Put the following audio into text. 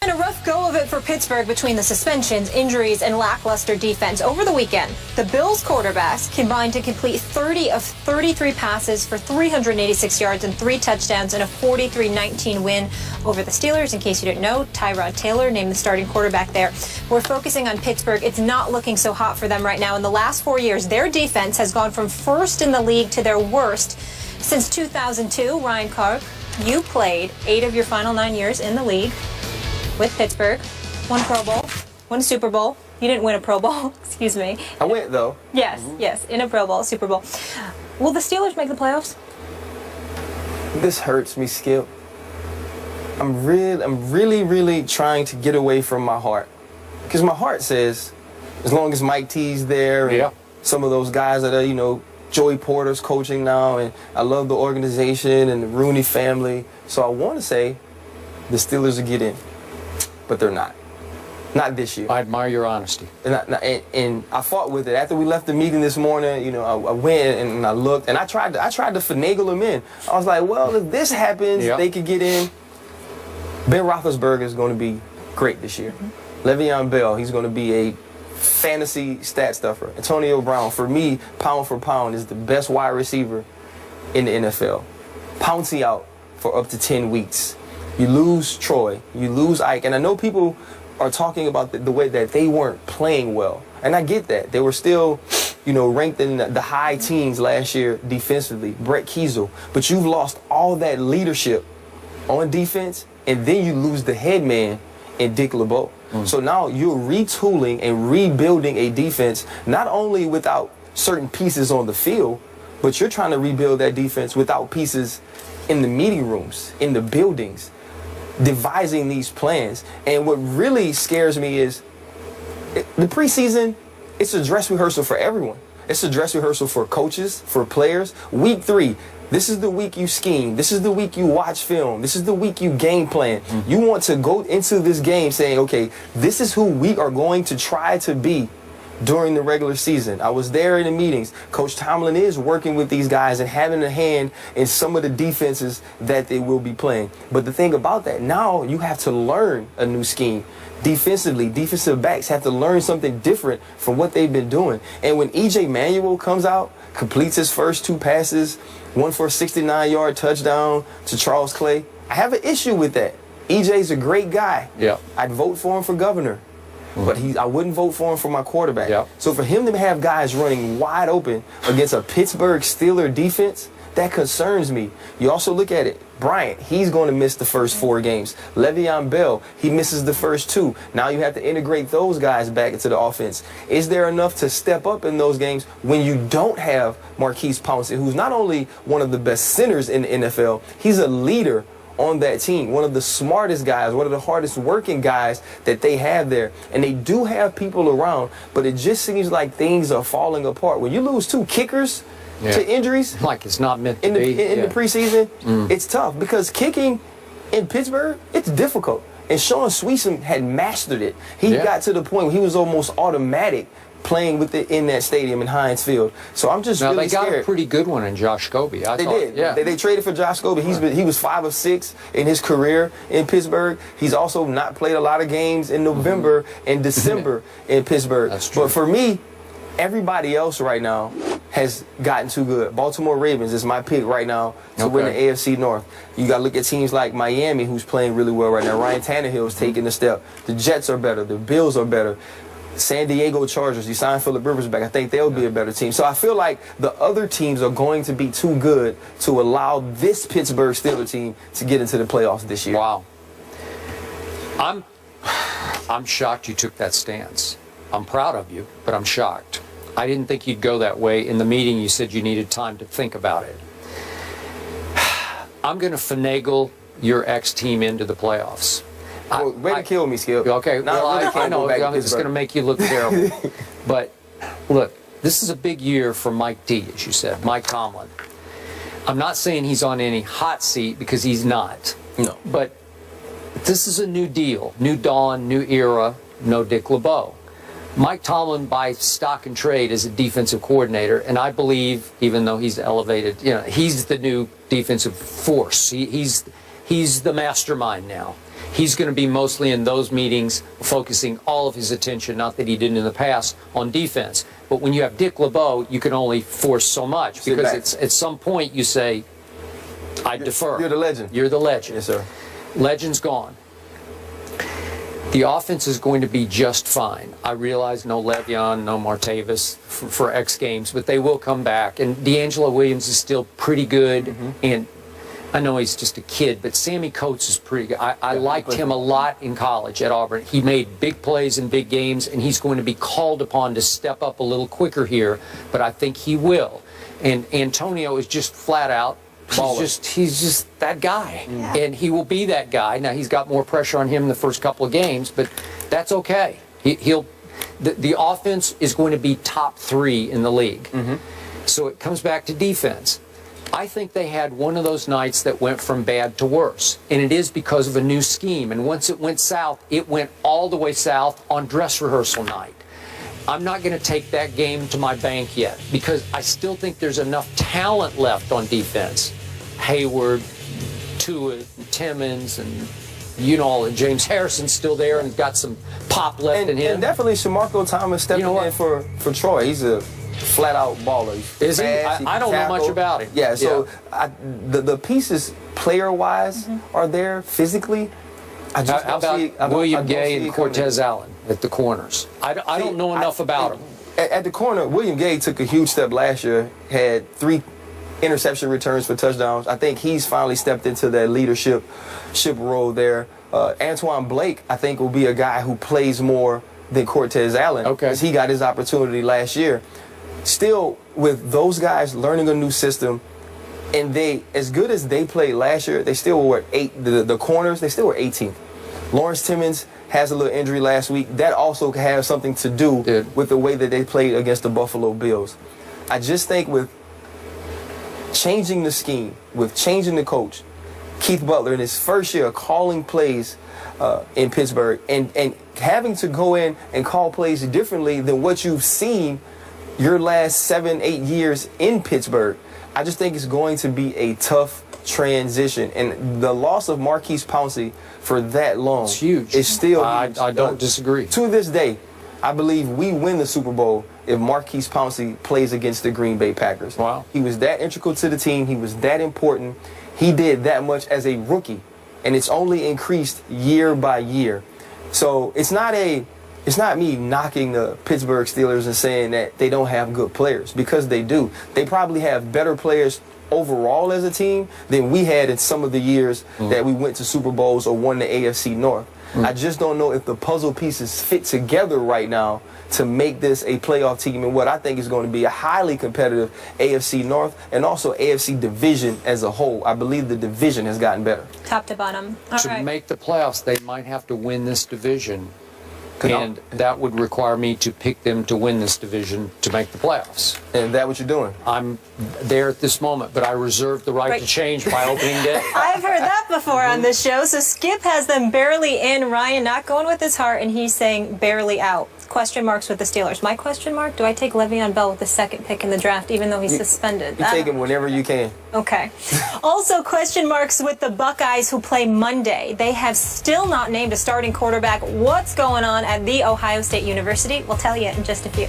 And a rough go of it for Pittsburgh between the suspensions, injuries, and lackluster defense. Over the weekend, the Bills quarterbacks combined to complete 30 of 33 passes for 386 yards and 3 touchdowns in a 43-19 win over the Steelers. In case you didn't know, Tyrod Taylor named the starting quarterback there. We're focusing on Pittsburgh. It's not looking so hot for them right now. In the last 4 years, their defense has gone from first in the league to their worst since 2002. Ryan Clark, you played 8 of your final 9 years in the league with Pittsburgh, won Pro Bowl, won a Super Bowl. You didn't win a Pro Bowl, excuse me. I went, though. Yes, yes, in a Pro Bowl, Super Bowl. Will the Steelers make the playoffs? This hurts me, Skip. I'm really trying to get away from my heart. Because my heart says, as long as Mike T's there, and some of those guys that are, Joey Porter's coaching now, and I love the organization and the Rooney family. So I want to say the Steelers will get in. But they're not. Not this year. I admire your honesty. And I fought with it. After we left the meeting this morning, I went and I looked, and I tried to finagle them in. I was like, well, if this happens, they could get in. Ben Roethlisberger is going to be great this year. Le'Veon Bell, he's going to be a fantasy stat stuffer. Antonio Brown, for me, pound for pound, is the best wide receiver in the NFL. Pouncey out for up to 10 weeks. You lose Troy, you lose Ike, and I know people are talking about the way that they weren't playing well, and I get that. They were still, ranked in the high teens last year defensively, Brett Kiesel, but you've lost all that leadership on defense, and then you lose the head man in Dick LeBeau. So now you're retooling and rebuilding a defense, not only without certain pieces on the field, but you're trying to rebuild that defense without pieces in the meeting rooms, in the buildings, devising these plans. And what really scares me is the preseason, it's a dress rehearsal for everyone. It's a dress rehearsal for coaches, for players. Week 3, this is the week you scheme. This is the week you watch film. This is the week you game plan. You want to go into this game saying, okay, this is who we are going to try to be during the regular season. I was there in the meetings. Coach Tomlin is working with these guys and having a hand in some of the defenses that they will be playing. But the thing about that, now you have to learn a new scheme. Defensively, defensive backs have to learn something different from what they've been doing. And when E.J. Manuel comes out, completes his first 2 passes, one for a 69-yard touchdown to Charles Clay, I have an issue with that. E.J.'s a great guy. I'd vote for him for governor. But I wouldn't vote for him for my quarterback. So for him to have guys running wide open against a Pittsburgh Steelers defense, that concerns me. You also look at it. Bryant, he's going to miss the first 4 games. Le'Veon Bell, he misses the first 2. Now you have to integrate those guys back into the offense. Is there enough to step up in those games when you don't have Marquise Pouncey, who's not only one of the best centers in the NFL, he's a leader on that team, one of the smartest guys, one of the hardest working guys that they have there. And they do have people around, but it just seems like things are falling apart. When you lose 2 kickers to injuries, like it's not meant to in be in the preseason, it's tough because kicking in Pittsburgh, it's difficult. And Sean Sweetson had mastered it. He got to the point where he was almost automatic playing with it in that stadium in Heinz Field. So I'm just really scared. They got a pretty good one in Josh Scobie. They did. Yeah. They traded for Josh Scobie. He was 5 of 6 in his career in Pittsburgh. He's also not played a lot of games in November and December in Pittsburgh. That's true. But for me, everybody else right now has gotten too good. Baltimore Ravens is my pick right now to win the AFC North. You got to look at teams like Miami, who's playing really well right now. Ryan Tannehill is taking a step. The Jets are better. The Bills are better. San Diego Chargers, you signed Phillip Rivers back. I think they'll be a better team. So I feel like the other teams are going to be too good to allow this Pittsburgh Steelers team to get into the playoffs this year. Wow. I'm shocked you took that stance. I'm proud of you, but I'm shocked. I didn't think you'd go that way. In the meeting, you said you needed time to think about it. I'm going to finagle your ex-team into the playoffs. Way to kill me, Skip. Okay, well, I know. It's going to make you look terrible. But, look, this is a big year for Mike D, as you said, Mike Tomlin. I'm not saying he's on any hot seat because he's not. No. But this is a new deal, new dawn, new era, no Dick LeBeau. Mike Tomlin buys stock and trade as a defensive coordinator, and I believe, even though he's elevated, he's the new defensive force. He's the mastermind now. He's going to be mostly in those meetings, focusing all of his attention, not that he didn't in the past, on defense. But when you have Dick LeBeau, you can only force so much, because it's, at some point you say, I defer. You're the legend. You're the legend. Yes, sir. Legend's gone. The offense is going to be just fine. I realize no Le'Veon, no Martavis for X Games, but they will come back. And D'Angelo Williams is still pretty good. And I know he's just a kid, but Sammy Coates is pretty good. I liked him a lot in college at Auburn. He made big plays in big games, and he's going to be called upon to step up a little quicker here, but I think he will. And Antonio is just flat out, he's just that guy. Yeah. And he will be that guy. Now, he's got more pressure on him in the first couple of games, but that's okay. The offense is going to be top 3 in the league. So it comes back to defense. I think they had one of those nights that went from bad to worse, and it is because of a new scheme. And once it went south, it went all the way south on dress rehearsal night. I'm not going to take that game to my bank yet, because I still think there's enough talent left on defense. Hayward, Tua, Timmons, and James Harrison's still there and got some pop left in him. And definitely Shamarko Thomas stepping in for Troy. He's a flat-out baller. Is he? I don't know much about him. Yeah, so the pieces player-wise are there physically. I just How about William Gay and Cortez Allen at the corners? I don't know enough about them. At the corner, William Gay took a huge step last year, had 3 interception returns for touchdowns. I think he's finally stepped into that leadership role there. Antoine Blake, I think, will be a guy who plays more than Cortez Allen, because he got his opportunity last year. Still, with those guys learning a new system, and they, as good as they played last year, they still were the corners, they still were 18th. Lawrence Timmons has a little injury last week. That also has something to do with the way that they played against the Buffalo Bills. I just think with changing the scheme, with changing the coach, Keith Butler in his first year calling plays in Pittsburgh, and having to go in and call plays differently than what you've seen your last 7-8 years in Pittsburgh, I just think it's going to be a tough transition. And the loss of Marquise Pouncey for that long is huge. It's still huge. I don't disagree. To this day, I believe we win the Super Bowl if Marquise Pouncey plays against the Green Bay Packers. Wow. He was that integral to the team. He was that important. He did that much as a rookie, and it's only increased year by year. So it's not me knocking the Pittsburgh Steelers and saying that they don't have good players, because they do. They probably have better players overall as a team than we had in some of the years that we went to Super Bowls or won the AFC North. I just don't know if the puzzle pieces fit together right now to make this a playoff team in what I think is going to be a highly competitive AFC North and also AFC division as a whole. I believe the division has gotten better. Top to bottom. To make the playoffs, they might have to win this division. And that would require me to pick them to win this division to make the playoffs. And that's what you're doing? I'm there at this moment, but I reserve the right to change by opening day. I've heard that before on this show. So Skip has them barely in. Ryan not going with his heart, and he's saying barely out. Question marks with the Steelers. My question mark, do I take Le'Veon Bell with the 2nd pick in the draft, even though he's suspended? You take him whenever you can. Okay. Also, question marks with the Buckeyes, who play Monday. They have still not named a starting quarterback. What's going on at The Ohio State University? We'll tell you in just a few.